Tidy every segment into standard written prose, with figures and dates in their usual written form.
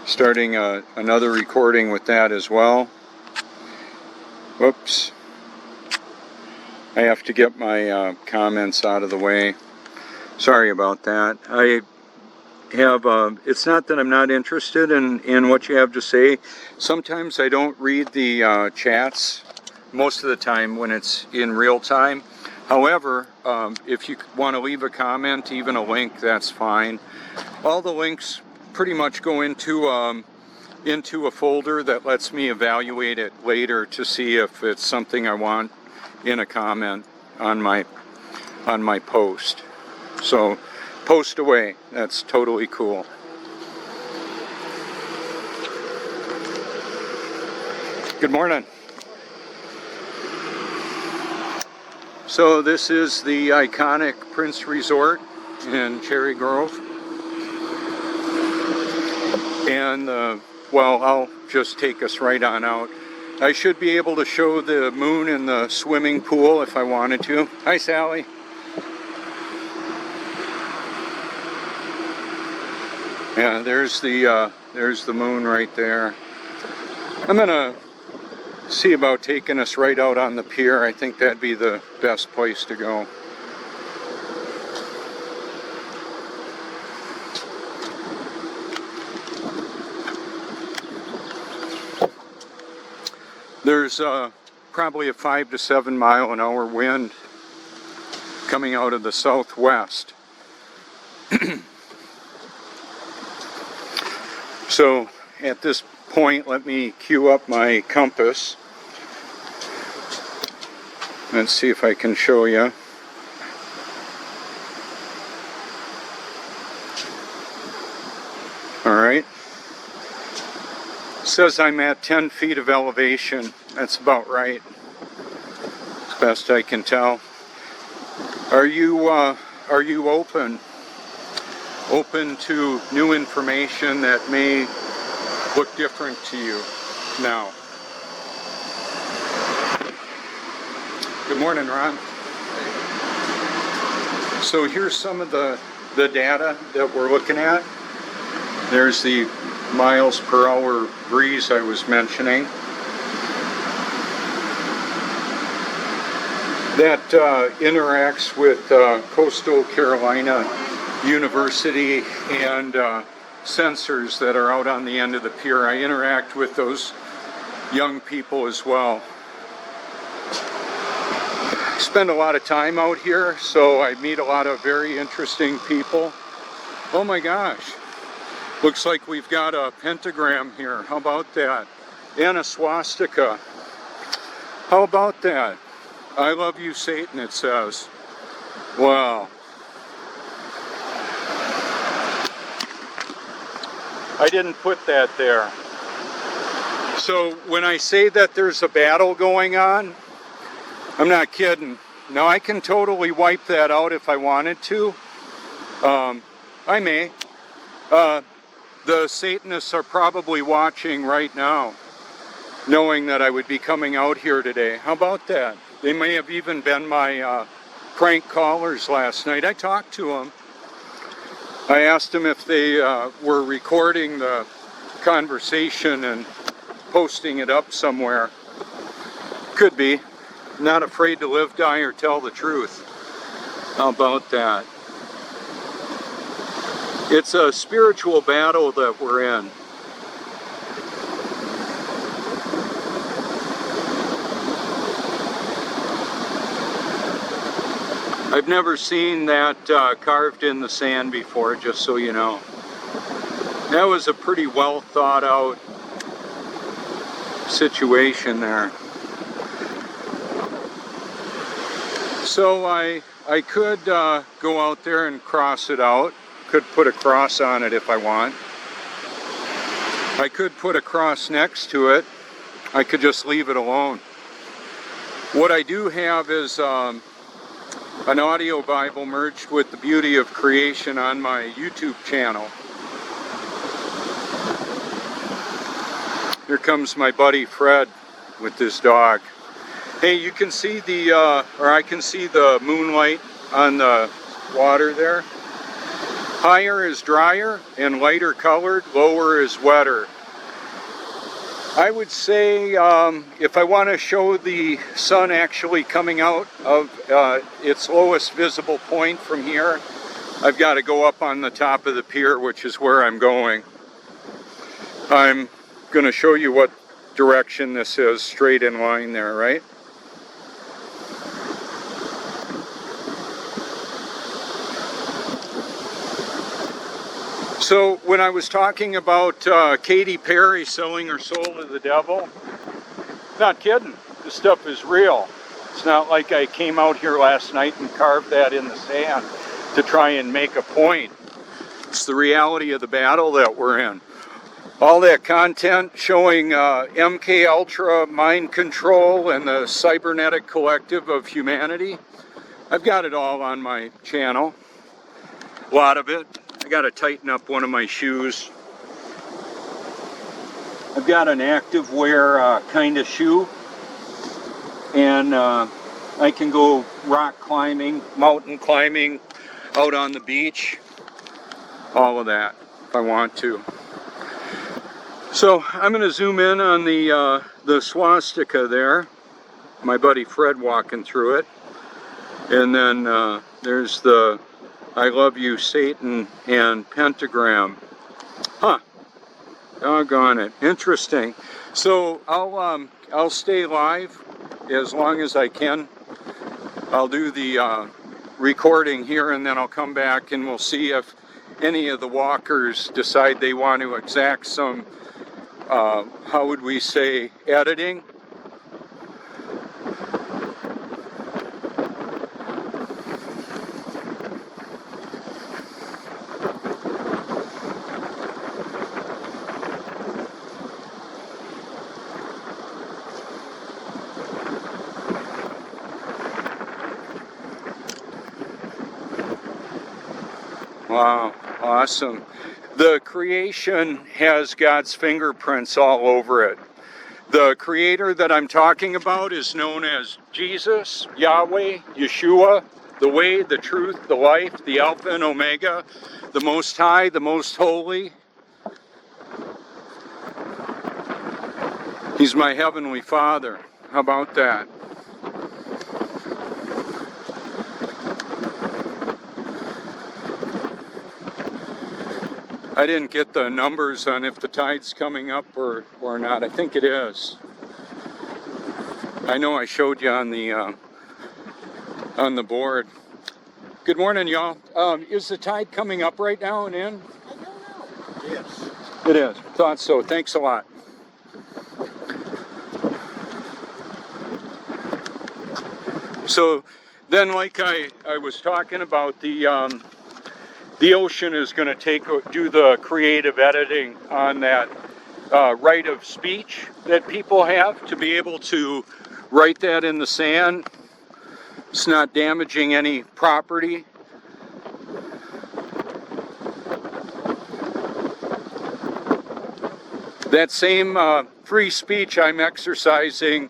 Starting another recording with that as well. Whoops. I have to get my comments out of the way. Sorry about that. I have, it's not that I'm not interested in what you have to say. Sometimes I don't read the chats most of the time when it's in real time. However, if you want to leave a comment, even a link, that's fine. All the links pretty much go into a folder that lets me evaluate it later to see if it's something I want in a comment on my post. So post away. That's totally cool. Good morning. So this is the iconic Prince Resort in Cherry Grove. And well, I'll just take us right on out. I should be able to show the moon in the swimming pool if I wanted to. Hi, Sally. Yeah, there's the moon right there. I'm gonna see about taking us right out on the pier. I think that'd be the best place to go. There's probably a 5 to 7 mile an hour wind coming out of the southwest. So at this point, let me cue up my compass. Let's see if I can show you. All right. It says I'm at 10 feet of elevation. That's about right, as best I can tell. Are you open to new information that may look different to you now? Good morning, Ron. So here's some of the data that we're looking at. There's the miles per hour breeze I was mentioning. That interacts with Coastal Carolina University and sensors that are out on the end of the pier. I interact with those young people as well. I spend a lot of time out here, so I meet a lot of very interesting people. Oh my gosh. Looks like we've got a pentagram here. How about that? And a swastika. How about that? I love you, Satan, it says. Wow. I didn't put that there. So when I say that there's a battle going on, I'm not kidding. Now I can totally wipe that out if I wanted to. I may. The Satanists are probably watching right now, knowing that I would be coming out here today. How about that? They may have even been my prank callers last night. I talked to them. I asked them if they were recording the conversation and posting it up somewhere. Could be. Not afraid to live, die, or tell the truth. How about that? It's a spiritual battle that we're in. I've never seen that carved in the sand before, just so you know. That was a pretty well thought out situation there. So I could go out there and cross it out. Could put a cross on it if I want. I could put a cross next to it. I could just leave it alone. What I do have is an audio Bible merged with the beauty of creation on my YouTube channel. Here comes my buddy Fred with this dog. Hey, you can see I can see the moonlight on the water there. Higher is drier and lighter colored, lower is wetter. I would say if I want to show the sun actually coming out of its lowest visible point from here, I've got to go up on the top of the pier, which is where I'm going. I'm going to show you what direction this is, straight in line there, right? So when I was talking about Katy Perry selling her soul to the devil, not kidding, this stuff is real. It's not like I came out here last night and carved that in the sand to try and make a point. It's the reality of the battle that we're in. All that content showing MK Ultra, mind control, and the cybernetic collective of humanity, I've got it all on my channel, a lot of it. I got to tighten up one of my shoes. I've got an active wear kind of shoe, and I can go rock climbing, mountain climbing, out on the beach, all of that if I want to. So I'm going to zoom in on the swastika there. My buddy Fred walking through it, and then there's the I love you, Satan, and pentagram. Huh. Doggone it. Interesting. So I'll stay live as long as I can. I'll do the recording here, and then I'll come back and we'll see if any of the walkers decide they want to exact some, how would we say, editing. Wow, awesome. The creation has God's fingerprints all over it. The creator that I'm talking about is known as Jesus, Yahweh, Yeshua, the way, the truth, the life, the Alpha and Omega, the Most High, the Most Holy. He's my Heavenly Father. How about that? I didn't get the numbers on if the tide's coming up or not. I think it is. I know I showed you on the board. Good morning, y'all. Is the tide coming up right now and in? I don't know. Yes. It is. Thought so. Thanks a lot. So then, like I was talking about, the ocean is going to do the creative editing on that right of speech that people have to be able to write that in the sand. It's not damaging any property. That same free speech I'm exercising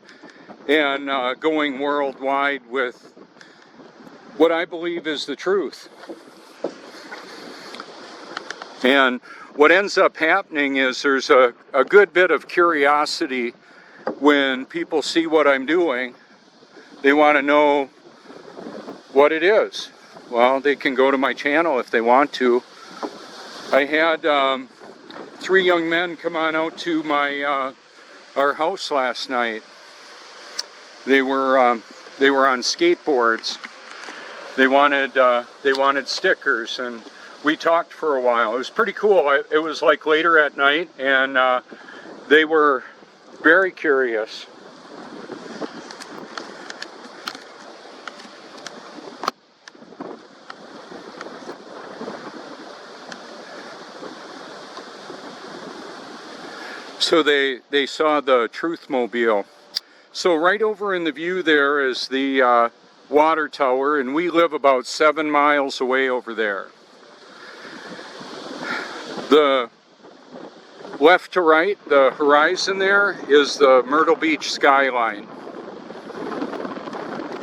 and going worldwide with what I believe is the truth. And what ends up happening is there's a good bit of curiosity when people see what I'm doing. They want to know what it is. Well, they can go to my channel if they want to. I had 3 young men come on out to my our house last night. They were on skateboards. They wanted stickers, and we talked for a while. It was pretty cool. It was like later at night, and they were very curious. So they saw the Truthmobile. So right over in the view there is the water tower, and we live about 7 miles away over there. The left to right, the horizon there, is the Myrtle Beach skyline.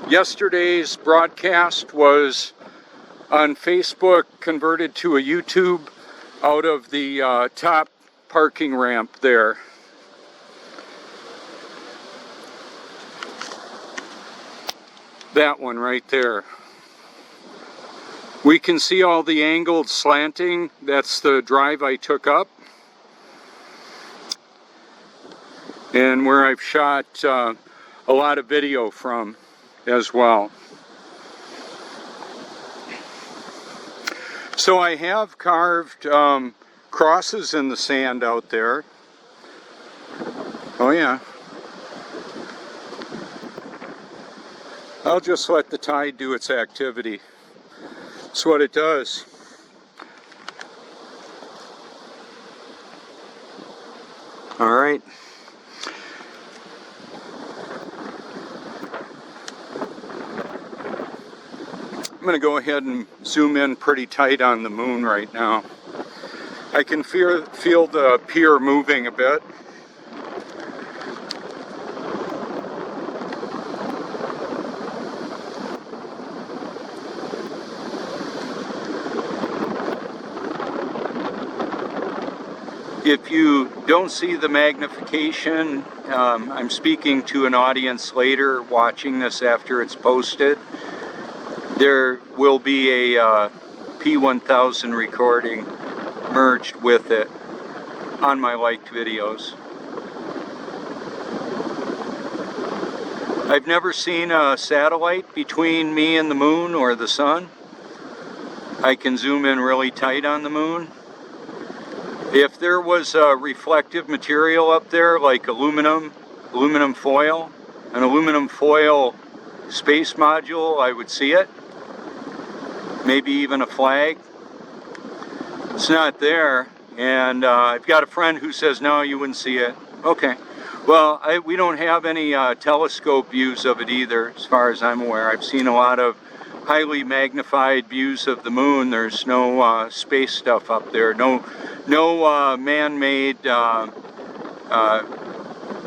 Yesterday's broadcast was on Facebook, converted to a YouTube out of the top parking ramp there. That one right there. We can see all the angled slanting. That's the drive I took up. And where I've shot a lot of video from as well. So I have carved crosses in the sand out there. Oh yeah. I'll just let the tide do its activity. That's what it does. All right. I'm going to go ahead and zoom in pretty tight on the moon right now. I can feel the pier moving a bit. If you don't see the magnification, I'm speaking to an audience later watching this after it's posted. There will be a P1000 recording merged with it on my liked videos. I've never seen a satellite between me and the moon or the sun. I can zoom in really tight on the moon. If there was a reflective material up there like aluminum foil, an aluminum foil space module, I would see it. Maybe even a flag. It's not there, and I've got a friend who says, no, you wouldn't see it. Okay. Well, we don't have any telescope views of it either, as far as I'm aware. I've seen a lot of highly magnified views of the moon. There's no space stuff up there. No man-made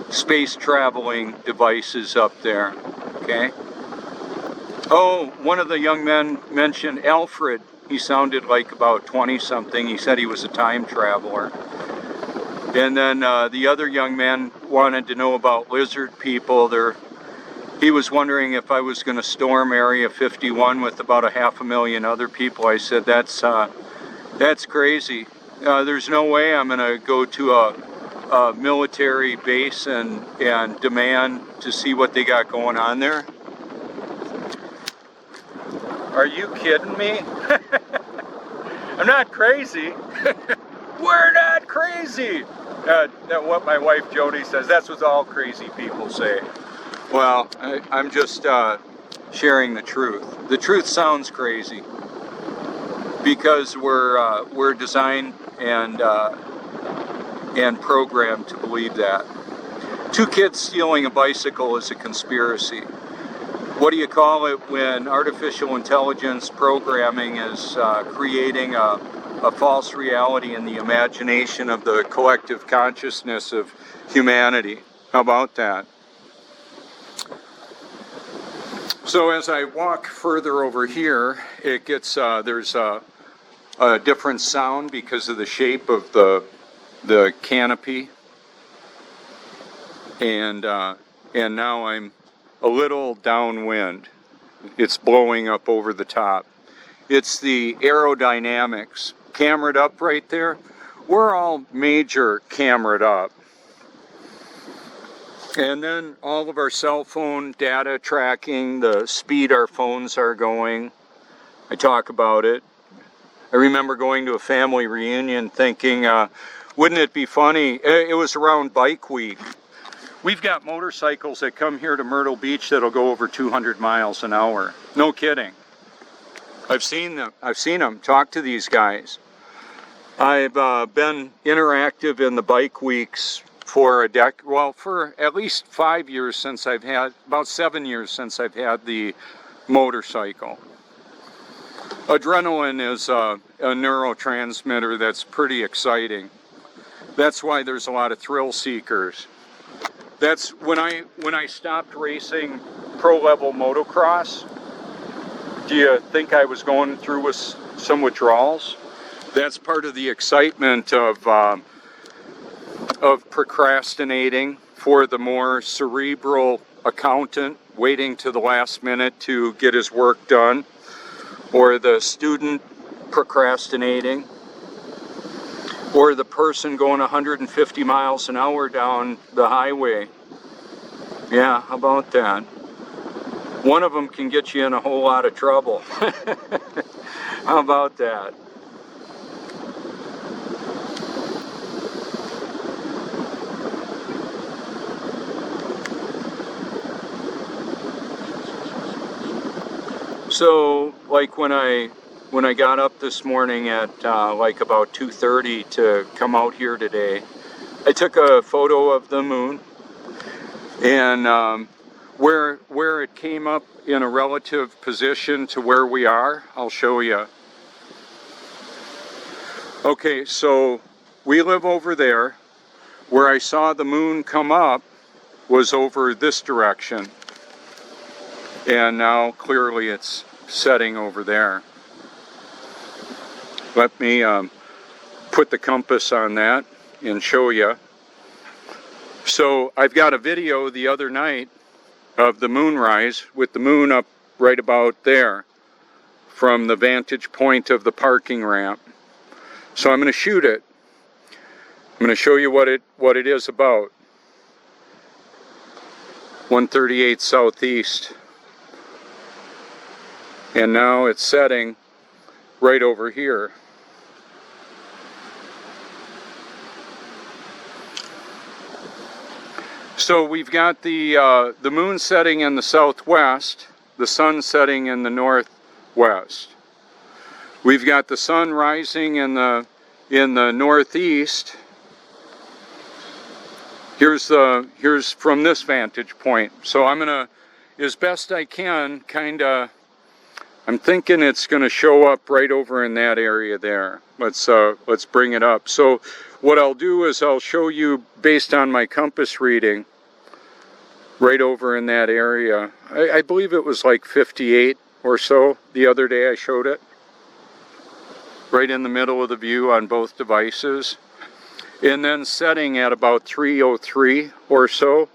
space traveling devices up there. Okay. Oh, one of the young men mentioned Alfred. He sounded like about 20-something. He said he was a time traveler. And then the other young man wanted to know about lizard people. He was wondering if I was going to storm Area 51 with about 500,000 other people. I said, that's crazy. There's no way I'm going to go to a military base and demand to see what they got going on there. Are you kidding me? I'm not crazy. We're not crazy. That's what my wife Jody says. That's what all crazy people say. Well, I'm just sharing the truth. The truth sounds crazy because we're designed and programmed to believe that. 2 kids stealing a bicycle is a conspiracy. What do you call it when artificial intelligence programming is creating a false reality in the imagination of the collective consciousness of humanity? How about that? So as I walk further over here, it gets there's a different sound because of the shape of the canopy, and now I'm a little downwind. It's blowing up over the top. It's the aerodynamics. Camered up right there. We're all major camered up. And then all of our cell phone data tracking, the speed our phones are going. I talk about it. I remember going to a family reunion thinking, wouldn't it be funny? It was around Bike Week. We've got motorcycles that come here to Myrtle Beach that'll go over 200 miles an hour. No kidding. I've seen them. Talk to these guys. I've been interactive in the bike weeks for for at least 5 years since I've had, about 7 years since I've had the motorcycle. Adrenaline is a neurotransmitter that's pretty exciting. That's why there's a lot of thrill seekers. That's when I stopped racing pro-level motocross. Do you think I was going through with some withdrawals? That's part of the excitement of procrastinating for the more cerebral accountant waiting to the last minute to get his work done, or the student procrastinating, or the person going 150 miles an hour down the highway. Yeah, how about that? One of them can get you in a whole lot of trouble. How about that? So, like when I got up this morning at like about 2:30 to come out here today, I took a photo of the moon, and where it came up in a relative position to where we are, I'll show you. Okay, so we live over there. Where I saw the moon come up was over this direction. And now clearly it's setting over there. Let me put the compass on that and show you. So I've got a video the other night of the moonrise with the moon up right about there from the vantage point of the parking ramp. So I'm going to shoot it. I'm going to show you what it is about. 138 southeast. And now it's setting right over here. So we've got the moon setting in the southwest, the sun setting in the northwest. We've got the sun rising in the northeast. Here's from this vantage point. So I'm gonna, as best I can, I'm thinking it's gonna show up right over in that area there. Let's bring it up. So what I'll do is I'll show you based on my compass reading right over in that area. I believe it was like 58 or so the other day I showed it. Right in the middle of the view on both devices. And then setting at about 303 or so.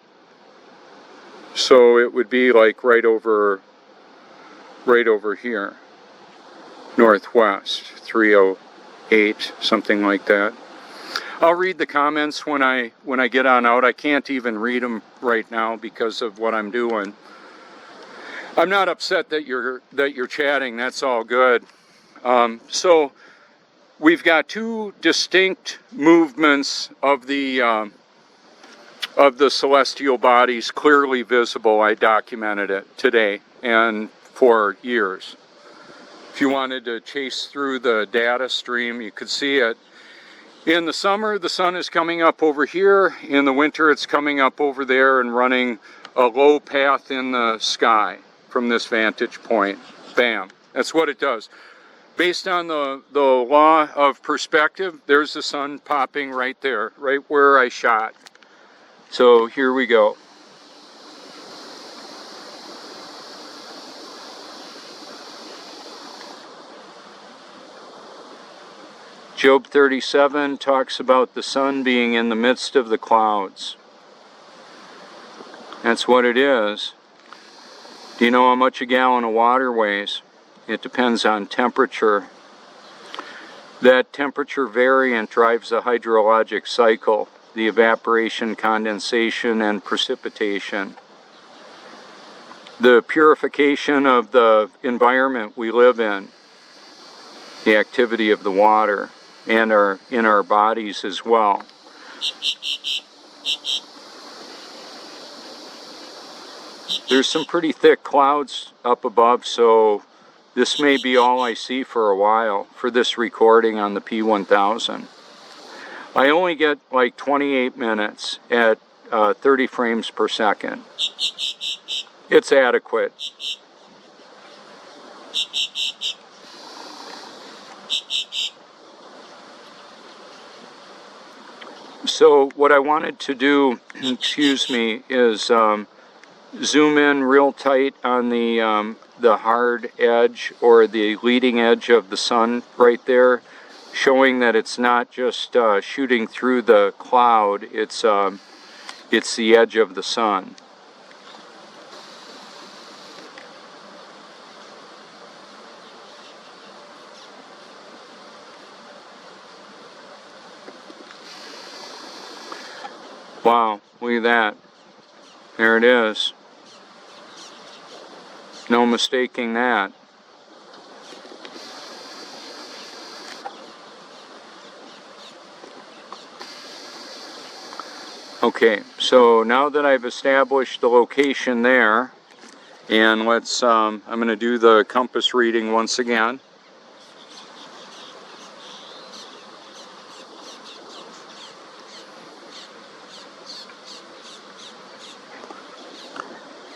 So it would be like right over here. Northwest, 308, something like that. I'll read the comments when I get on out. I can't even read them right now because of what I'm doing. I'm not upset that you're chatting. That's all good. So we've got two distinct movements of the celestial bodies clearly visible. I documented it today and for years. If you wanted to chase through the data stream, you could see it. In the summer, the sun is coming up over here. In the winter, it's coming up over there and running a low path in the sky from this vantage point. Bam. That's what it does. Based on the law of perspective, there's the sun popping right there, right where I shot. So here we go. Job 37 talks about the sun being in the midst of the clouds. That's what it is. Do you know how much a gallon of water weighs? It depends on temperature. That temperature variant drives the hydrologic cycle, the evaporation, condensation, and precipitation. The purification of the environment we live in, the activity of the water, and in our bodies as well. There's some pretty thick clouds up above, so this may be all I see for a while for this recording on the P1000. I only get like 28 minutes at 30 frames per second. It's adequate. So what I wanted to do, excuse me, is zoom in real tight on the the hard edge or the leading edge of the sun right there, showing that it's not just shooting through the cloud, it's the edge of the sun. Wow, look at that. There it is. No mistaking that. Okay, so now that I've established the location there, and let's, I'm going to do the compass reading once again.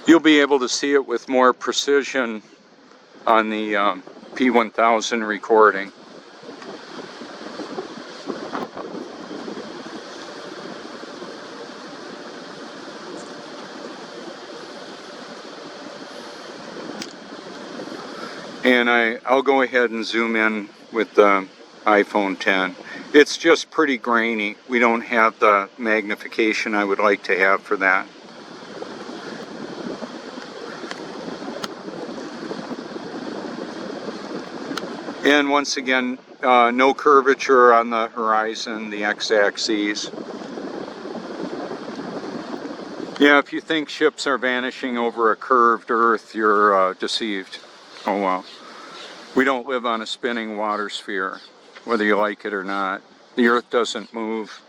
You'll be able to see it with more precision on the P1000 recording. And I'll go ahead and zoom in with the iPhone 10. It's just pretty grainy. We don't have the magnification I would like to have for that. And once again, no curvature on the horizon, the x-axis. Yeah, if you think ships are vanishing over a curved Earth, you're deceived. Oh well. We don't live on a spinning water sphere, whether you like it or not. The Earth doesn't move.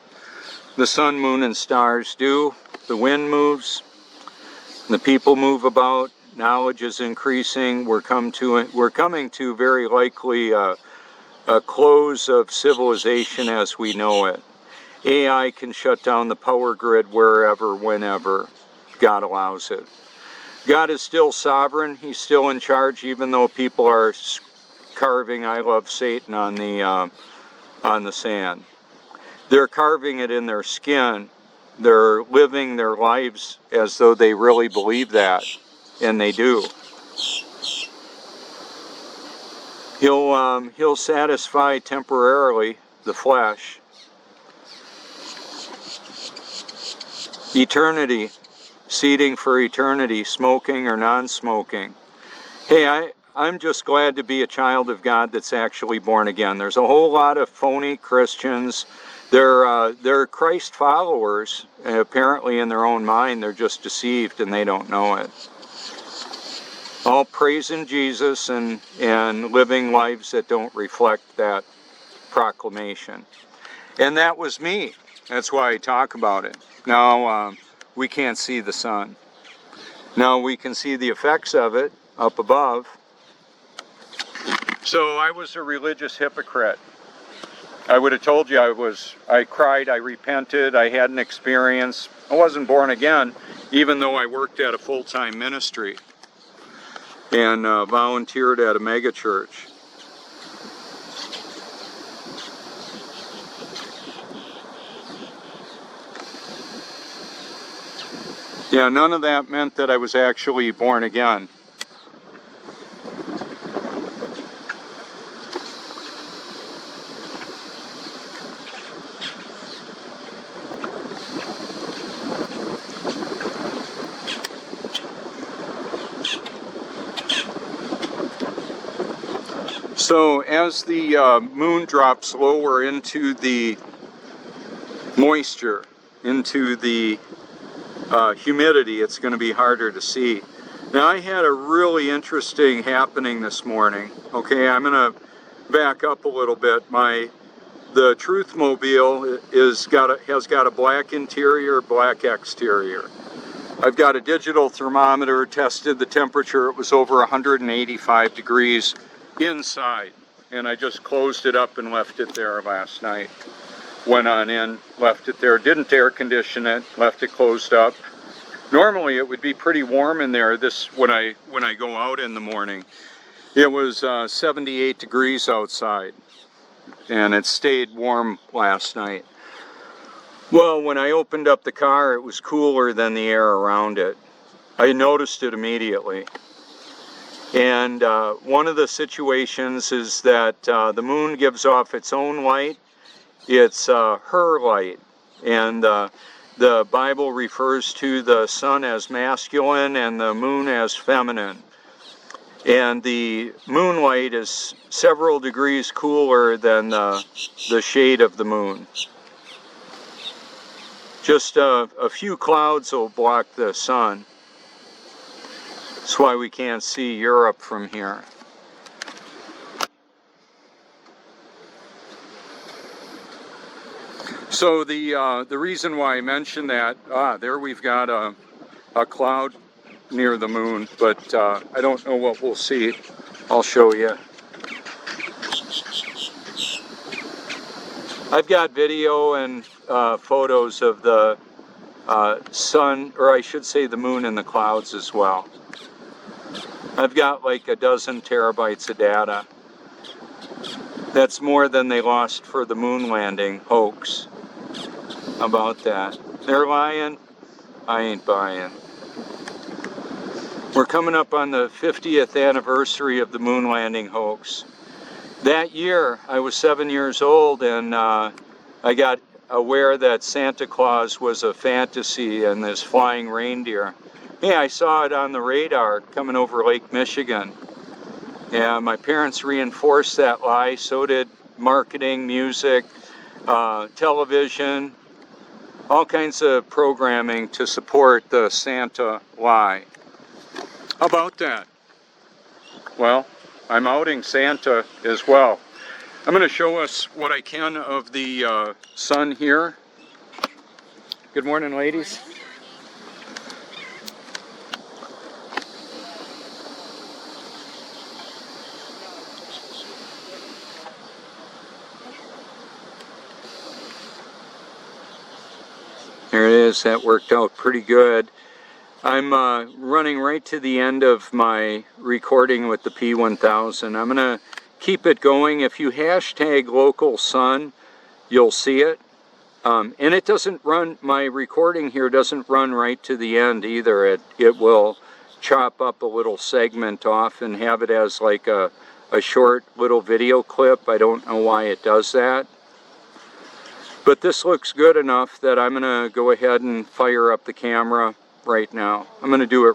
The sun, moon, and stars do. The wind moves. The people move about. Knowledge is increasing. We're coming to very likely a close of civilization as we know it. AI can shut down the power grid wherever, whenever God allows it. God is still sovereign. He's still in charge, even though people are carving "I love Satan" on the sand. They're carving it in their skin. They're living their lives as though they really believe that, and they do. He'll satisfy temporarily the flesh. Eternity, seeding for eternity, smoking or non-smoking. Hey, I'm just glad to be a child of God that's actually born again. There's a whole lot of phony Christians. They're Christ followers, and apparently in their own mind they're just deceived and they don't know it. All praising Jesus and living lives that don't reflect that proclamation. And that was me. That's why I talk about it. Now we can't see the sun. Now we can see the effects of it up above. So I was a religious hypocrite. I would have told you I cried, I repented, I had an experience. I wasn't born again, even though I worked at a full-time ministry and volunteered at a mega church. Yeah, none of that meant that I was actually born again. So as the moon drops lower into the moisture, into the humidity, it's going to be harder to see. Now I had a really interesting happening this morning. Okay, I'm going to back up a little bit. The Truth Mobile has got a black interior, black exterior. I've got a digital thermometer, tested the temperature. It was over 185 degrees inside, and I just closed it up and left it there last night. Went on in, left it there, didn't air condition it, left it closed up. Normally it would be pretty warm in there when I go out in the morning. It was 78 degrees outside, and it stayed warm last night. Well, when I opened up the car, it was cooler than the air around it. I noticed it immediately. And one of the situations is that the moon gives off its own light. It's her light. And the Bible refers to the sun as masculine and the moon as feminine. And the moonlight is several degrees cooler than the shade of the moon. Just a few clouds will block the sun. That's why we can't see Europe from here. So the reason why I mentioned that, there we've got a cloud near the moon, but I don't know what we'll see. I'll show you. I've got video and photos of the sun, or I should say the moon and the clouds as well. I've got like a dozen terabytes of data. That's more than they lost for the moon landing hoax. How about that? They're lying. I ain't buying. We're coming up on the 50th anniversary of the moon landing hoax. That year, I was 7 years old, and I got aware that Santa Claus was a fantasy and this flying reindeer. Hey, I saw it on the radar coming over Lake Michigan. And my parents reinforced that lie. So did marketing, music, television, all kinds of programming to support the Santa lie. How about that? Well, I'm outing Santa as well. I'm going to show us what I can of the sun here. Good morning, ladies. There it is. That worked out pretty good. I'm running right to the end of my recording with the P1000. I'm going to keep it going. If you hashtag local sun, you'll see it. And it doesn't run, my recording here doesn't run right to the end either. It will chop up a little segment off and have it as like a short little video clip. I don't know why it does that. But this looks good enough that I'm going to go ahead and fire up the camera right now. I'm going to do it